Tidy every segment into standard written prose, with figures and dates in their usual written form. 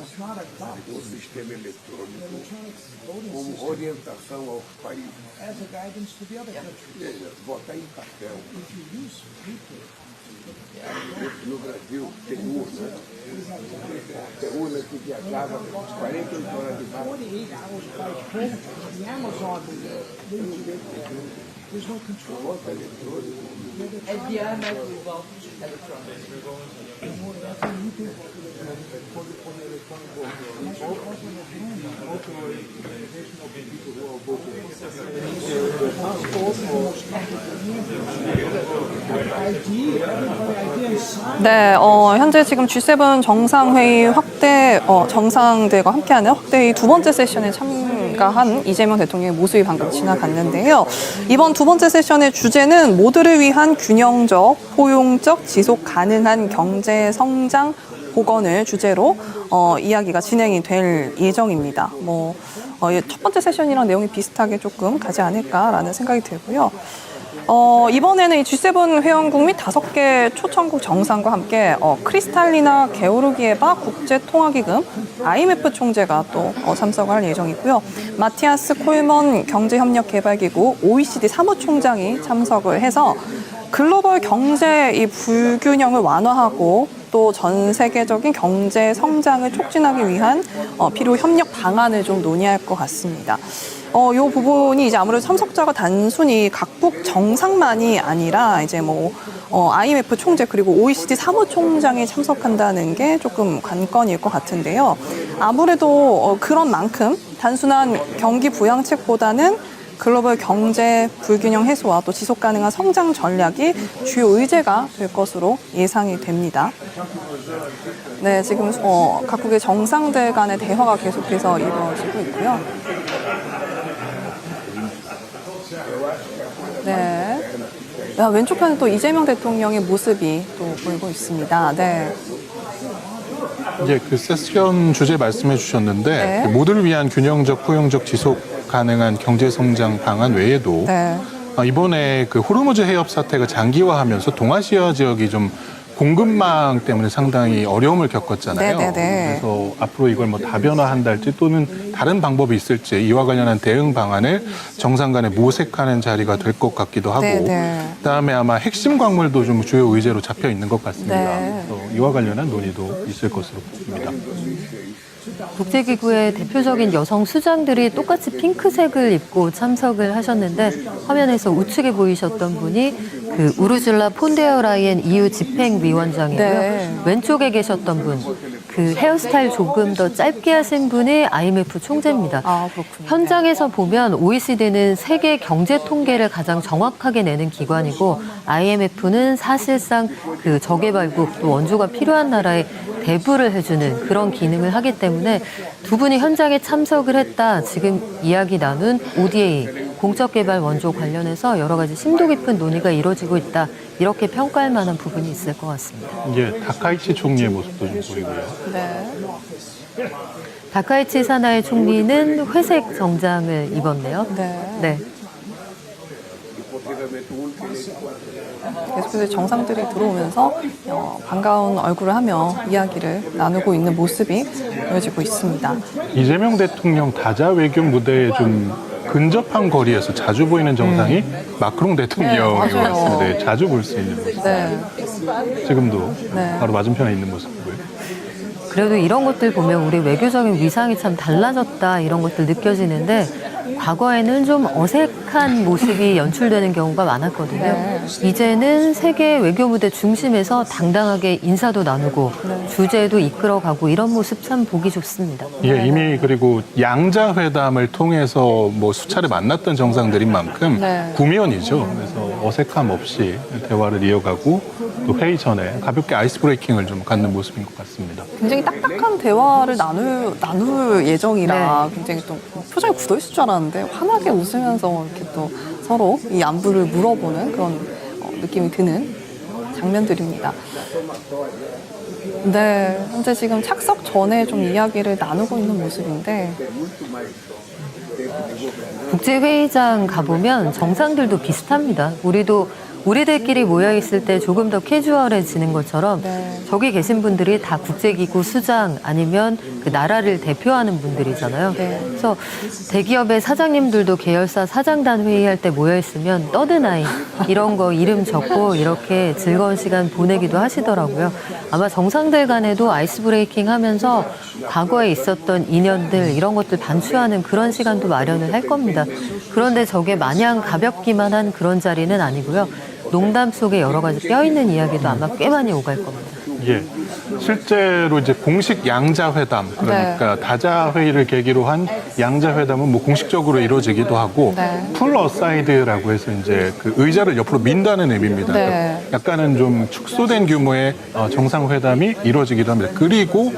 do sistema eletrônico como orientação aos países. Votar em papel. No Brasil tem urna. Tem urna que viajava 48 horas de barco. There's no control. Voto eletrônico. At the IMF we vote electronic. 네, 현재 지금 G7 정상회의 정상들과 함께하는 확대의 두 번째 세션에 참가한 이재명 대통령의 모습이 방금 지나갔는데요. 이번 두 번째 세션의 주제는 모두를 위한 균형적, 포용적, 지속 가능한 경제 성장 복원을 주제로 이야기가 진행이 될 예정입니다. 첫 번째 세션이랑 내용이 비슷하게 조금 가지 않을까라는 생각이 들고요. 이번에는 이 G7 회원국 및 5개 초청국 정상과 함께 크리스탈리나 게오르기에바 국제통화기금 IMF 총재가 또 참석할 예정이고요. 마티아스 콜먼 경제협력개발기구 OECD 사무총장이 참석을 해서 글로벌 경제 이 불균형을 완화하고 또 전 세계적인 경제 성장을 촉진하기 위한 필요 협력 방안을 좀 논의할 것 같습니다. 이 부분이 이제 아무래도 참석자가 단순히 각국 정상만이 아니라 이제 IMF 총재 그리고 OECD 사무총장이 참석한다는 게 조금 관건일 것 같은데요. 아무래도 그런 만큼 단순한 경기 부양책보다는 글로벌 경제 불균형 해소와 또 지속 가능한 성장 전략이 주요 의제가 될 것으로 예상이 됩니다. 네, 지금 각국의 정상들 간의 대화가 계속해서 이루어지고 있고요. 네. 왼쪽편에 또 이재명 대통령의 모습이 또 보이고 있습니다. 네. 이제 그 세션 주제 말씀해 주셨는데 네. 모두를 위한 균형적, 포용적, 지속 가능한 경제 성장 방안 외에도 네. 이번에 그 호르무즈 해협 사태가 장기화하면서 동아시아 지역이 좀 공급망 때문에 상당히 어려움을 겪었잖아요. 네네네. 그래서 앞으로 이걸 다변화한달지 또는 다른 방법이 있을지 이와 관련한 대응 방안을 정상 간에 모색하는 자리가 될 것 같기도 하고 네네. 그다음에 아마 핵심 광물도 좀 주요 의제로 잡혀 있는 것 같습니다. 네. 그래서 이와 관련한 논의도 있을 것으로 보입니다. 국제기구의 대표적인 여성 수장들이 똑같이 핑크색을 입고 참석을 하셨는데 화면에서 우측에 보이셨던 분이 그 우르줄라 폰데어라이엔 EU 집행위원장이고요. 네. 왼쪽에 계셨던 분, 그 헤어스타일 조금 더 짧게 하신 분이 IMF 총재입니다. 아, 그렇군요. 현장에서 보면 OECD는 세계 경제 통계를 가장 정확하게 내는 기관이고 IMF는 사실상 그 저개발국 또 원조가 필요한 나라에 배부를 해주는 그런 기능을 하기 때문에 두 분이 현장에 참석을 했다. 지금 이야기 나눈 ODA, 공적개발 원조 관련해서 여러 가지 심도 깊은 논의가 이루어지고 있다. 이렇게 평가할 만한 부분이 있을 것 같습니다. 이제 다카이치 총리의 모습도 좀 보이고요. 네. 다카이치 사나이 총리는 회색 정장을 입었네요. 네. 네. 계속해서 정상들이 들어오면서 반가운 얼굴을 하며 이야기를 나누고 있는 모습이 보여지고 있습니다. 이재명 대통령 다자 외교 무대에 좀 근접한 거리에서 자주 보이는 정상이 마크롱 대통령인 것 네, 맞아요. 같습니다. 네, 자주 볼 수 있는 모습. 네. 지금도 네. 바로 맞은편에 있는 모습이고요. 그래도 이런 것들 보면 우리 외교적인 위상이 참 달라졌다 이런 것들 느껴지는데 과거에는 좀 어색한 모습이 연출되는 경우가 많았거든요. 네. 이제는 세계 외교 무대 중심에서 당당하게 인사도 나누고 주제도 이끌어가고 이런 모습 참 보기 좋습니다. 예, 이미 그리고 양자 회담을 통해서 수차례 만났던 정상들인 만큼 네. 구면이죠. 그래서 어색함 없이 대화를 이어가고 또 회의 전에 가볍게 아이스 브레이킹을 좀 갖는 모습인 것 같습니다. 굉장히 딱딱한 대화를 나눌 예정이라 굉장히 또 표정이 굳어있을 줄 알았는데 환하게 웃으면서 이렇게 또 서로 이 안부를 물어보는 그런 느낌이 드는 장면들입니다. 네, 현재 지금 착석 전에 좀 이야기를 나누고 있는 모습인데 국제회의장 가보면 정상들도 비슷합니다. 우리도 우리들끼리 모여있을 때 조금 더 캐주얼해지는 것처럼 네. 저기 계신 분들이 다 국제기구 수장 아니면 그 나라를 대표하는 분들이잖아요. 네. 그래서 대기업의 사장님들도 계열사 사장단 회의할 때 모여있으면 떠드나이 이런 거 이름 적고 이렇게 즐거운 시간 보내기도 하시더라고요. 아마 정상들 간에도 아이스 브레이킹 하면서 과거에 있었던 인연들 이런 것들 반추하는 그런 시간도 마련을 할 겁니다. 그런데 저게 마냥 가볍기만 한 그런 자리는 아니고요. 농담 속에 여러 가지 뼈있는 이야기도 아마 꽤 많이 오갈 겁니다. 예. 실제로 이제 공식 양자회담, 그러니까 다자회의를 계기로 한 양자회담은 뭐 공식적으로 이루어지기도 하고, 네. 풀 어사이드라고 해서 이제 그 의자를 옆으로 민다는 의미입니다. 네. 약간은 좀 축소된 규모의 정상회담이 이루어지기도 합니다. 그리고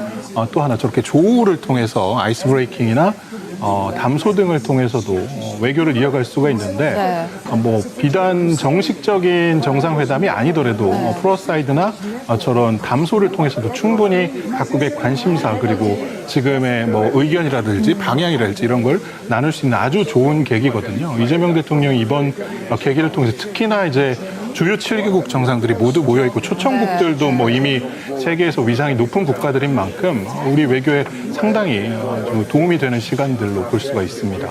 또 하나 저렇게 조우를 통해서 아이스 브레이킹이나 담소 등을 통해서도 외교를 이어갈 수가 있는데 뭐 비단 정식적인 정상회담이 아니더라도 프로사이드나 저런 담소를 통해서도 충분히 각국의 관심사 그리고 지금의 뭐 의견이라든지 방향이랄지 이런 걸 나눌 수 있는 아주 좋은 계기거든요. 이재명 대통령이 이번 계기를 통해서 특히나 이제 주요 7개국 정상들이 모두 모여있고 초청국들도 뭐 이미 세계에서 위상이 높은 국가들인 만큼 우리 외교에 상당히 좀 도움이 되는 시간들로 볼 수가 있습니다.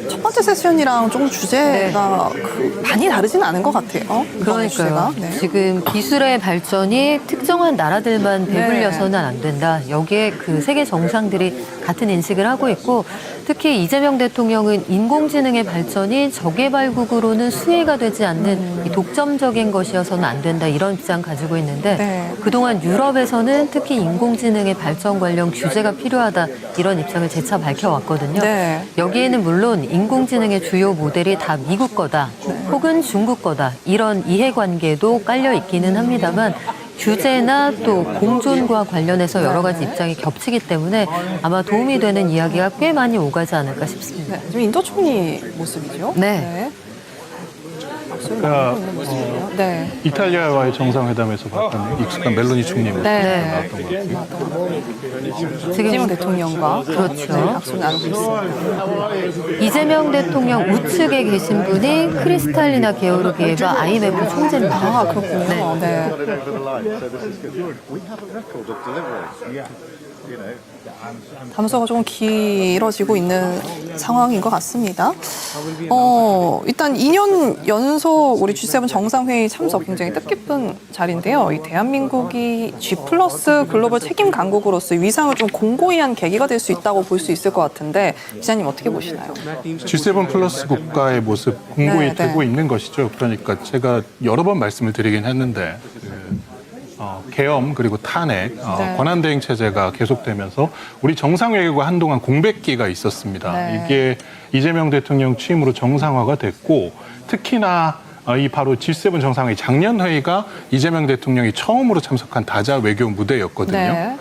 첫 번째 세션이랑 조금 주제가 많이 다르진 않은 것 같아요. 그러니까요. 네. 지금 기술의 발전이 특정한 나라들만 배불려서는 안 된다. 여기에 그 세계 정상들이 같은 인식을 하고 있고 특히 이재명 대통령은 인공지능의 발전이 저개발국으로는 수혜가 되지 않는 이 독점적인 것이어서는 안 된다. 이런 입장 가지고 있는데 그동안 유럽에서는 특히 인공지능의 발전 관련 규제가 필요하다. 이런 입장을 재차 밝혀왔거든요. 여기에는 물론 인공지능의 주요 모델이 다 미국 거다 혹은 중국 거다 이런 이해관계도 깔려 있기는 합니다만 규제나 또 공존과 관련해서 여러 가지 입장이 겹치기 때문에 아마 도움이 되는 이야기가 꽤 많이 오가지 않을까 싶습니다. 네, 좀 인도 총리 모습이죠. 네. 아까 이탈리아와의 정상회담에서 봤던 익숙한 멜로니 총리 모습 나왔던 것 같아요. 이재명 대통령과 그렇죠. 악수를 나누고 있습니다. 이재명 대통령 우측에 계신 분이 크리스탈리나 게오르기에바 IMF 총재입니다. 아, 그렇군요. 네. 담소가 조금 길어지고 있는 상황인 것 같습니다. 일단 2년 연속 우리 G7 정상회의 참석 굉장히 뜻깊은 자리인데요. 이 대한민국이 G+ 글로벌 책임 강국으로서 위상을 좀 공고히 한 계기가 될 수 있다고 볼 수 있을 것 같은데 기자님 어떻게 보시나요? G7 플러스 국가의 모습 공고히 되고 있는 것이죠. 그러니까 제가 여러 번 말씀을 드리긴 했는데 계엄 그리고 탄핵, 권한대행 체제가 계속되면서 우리 정상외교가 한동안 공백기가 있었습니다. 이게 이재명 대통령 취임으로 정상화가 됐고 특히나 이 바로 G7 정상회의 작년 회의가 이재명 대통령이 처음으로 참석한 다자 외교 무대였거든요.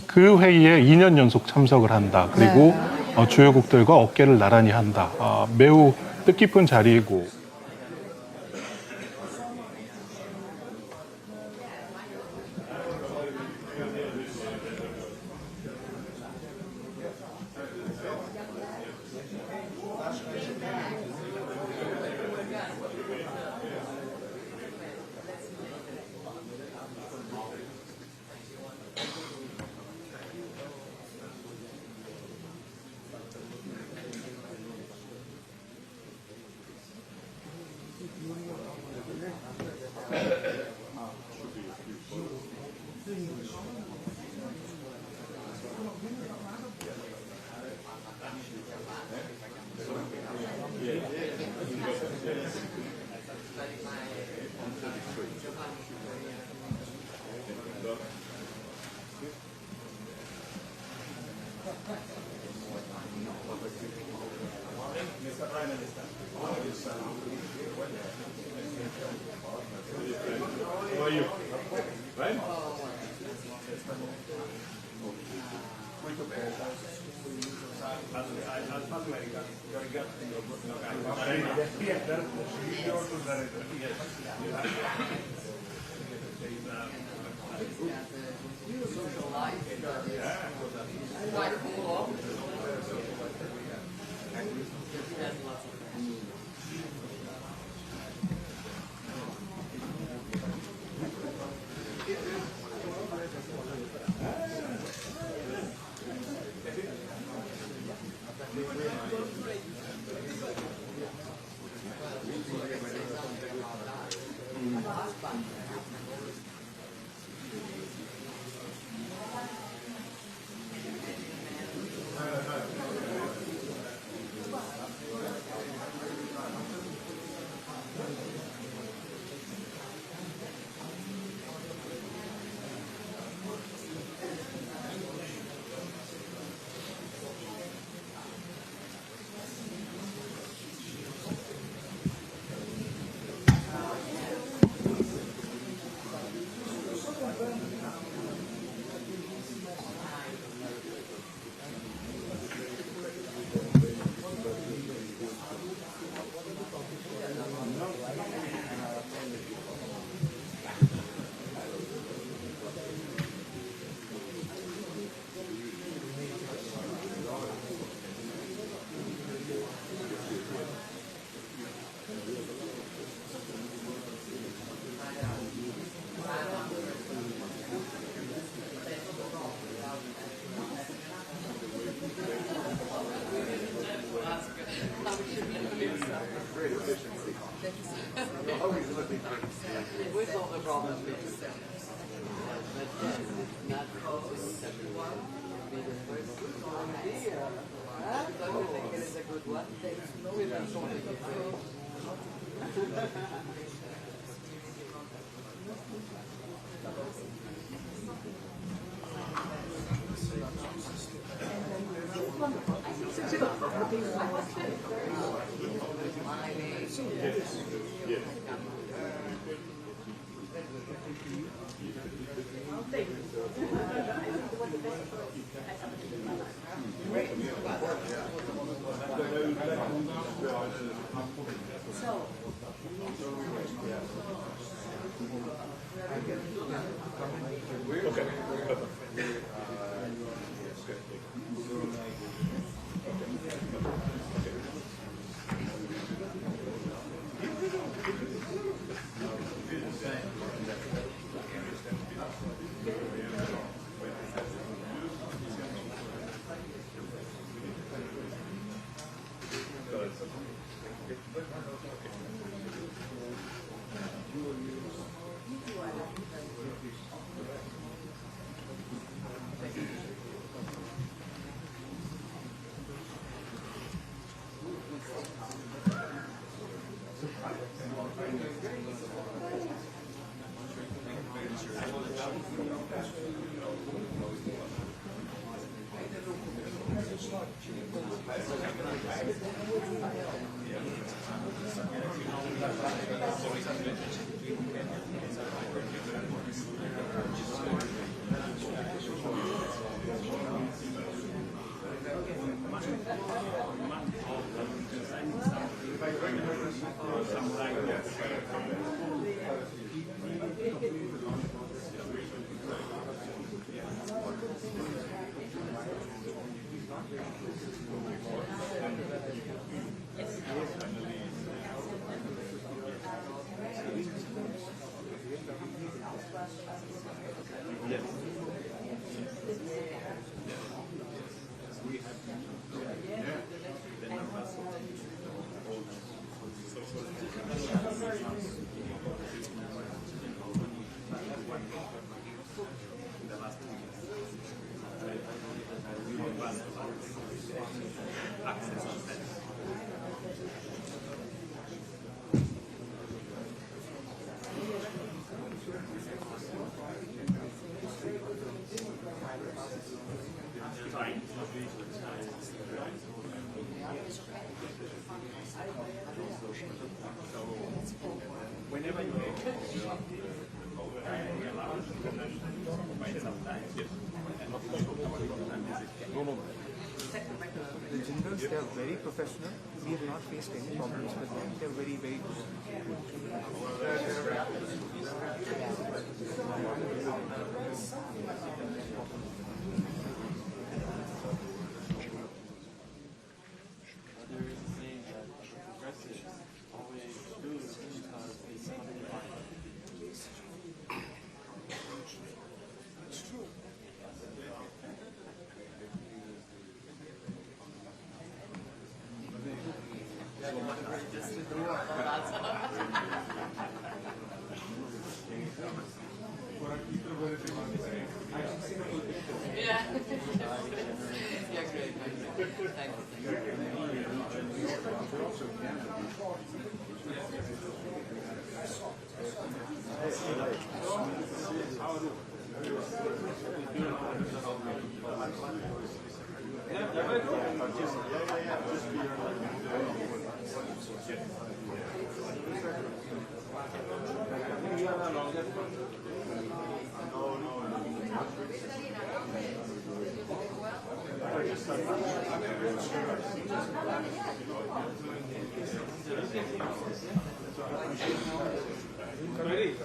그 회의에 2년 연속 참석을 한다. 그리고 주요국들과 어깨를 나란히 한다. 매우 뜻깊은 자리이고 The Jindals, they are very professional. We have not faced any problems with them. They are very, very good. There is a saying that progressives always lose because they simplify. It's true. Yeah, great.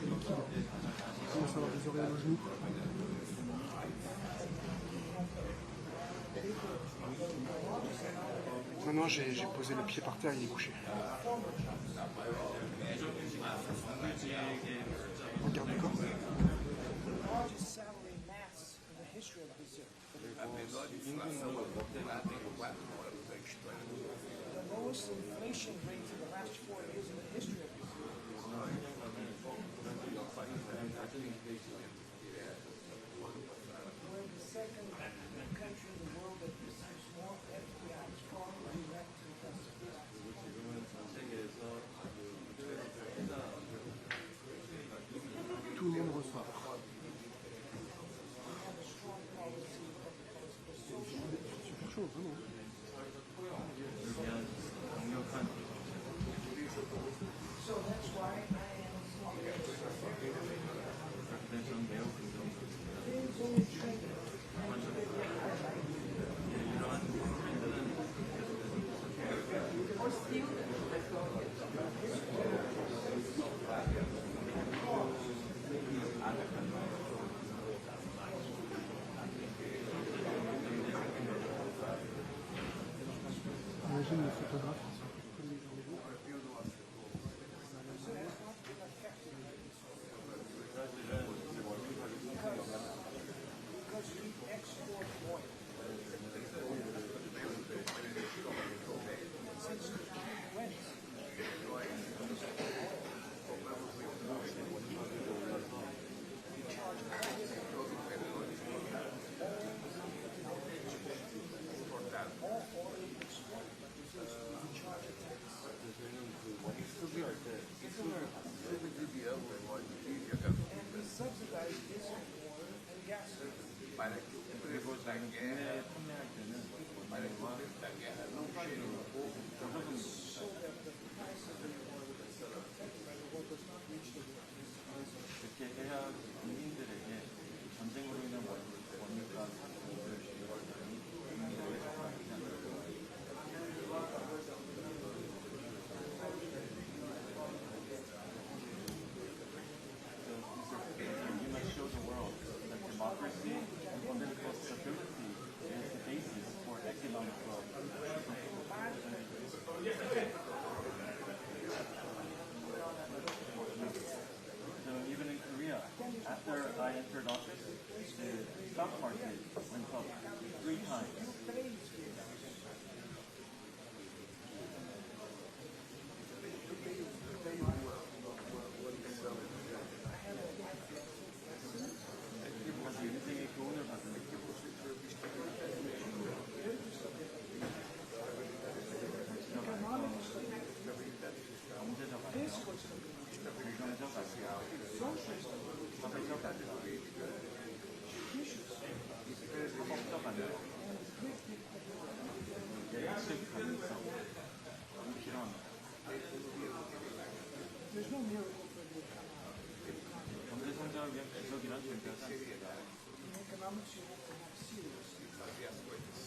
Commence à avoir des oreilles au genou. Non, j'ai posé le pied par terre, il est couché. Garde du corps. Tout le monde reçoit. Super chaud, vraiment. Imagine le photographe qui se fait les rendez-vous. 이렇게 해야 국민들에게 전쟁으로 인한 원유가 사고를 국민들에게 전달하지 않습니다. We must show the world that democracy and political stability is the basis for economic growth. So even in Korea, after I entered office, the stock market went up 3 times. 그래서 인생의 교훈을 받는 경제적 안녕, 긍정적 안녕, 사회적 안녕, 사법적 안녕, 예측 가능성, 이 필요합니다. 경제 성장을 위한 기적이란 존재하지 않습니다.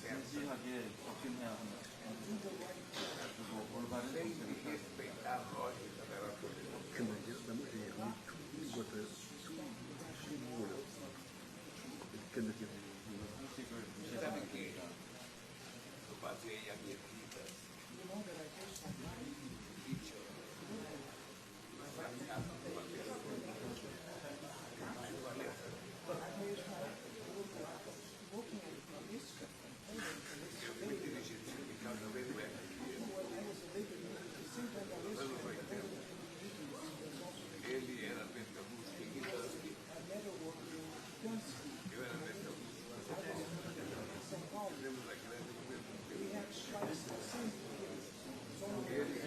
진지하게 접근해야 합니다. 그리고 올바른 정책을 펴야 합니다. 상식을 무시하지 않습니다.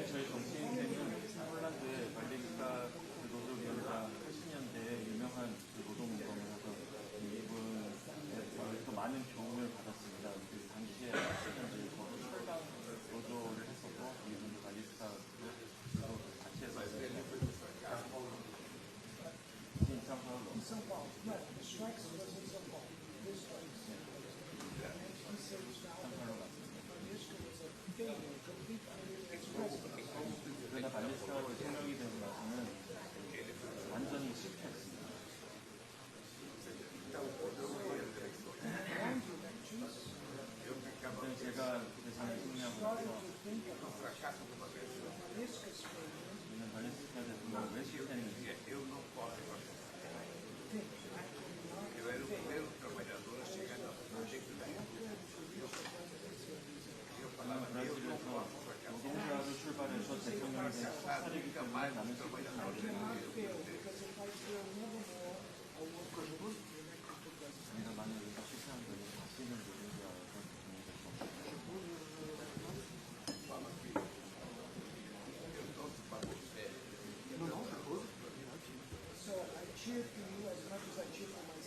저희 정치 인생은 폴란드의 말레이카 노동위원장 80년대에 유명한 노동운동을 해서 이분 또 많은 교훈을 받았습니다. 그 당시에 80년대에 철강 노조를 했었고 이분도 말레이카 노조 같이 해서 그러나 말레이시아가 대통령이 되고 나서는 완전히 실패했습니다. 근데 제가 대상을 승리하고 나서 우리는 발렌시아 대통령 왜 실패했는지 브라질에서 노동자로 출발해서 대통령이 된 사례이기 때문에 나는 실패하지 않겠다. 우리가 만약에 실패한 거는 다시는 노동자에서 대통령이 될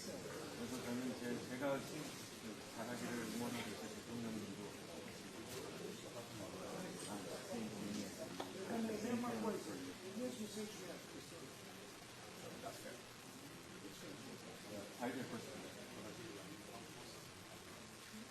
수 없습니다. 그래서 저는 제가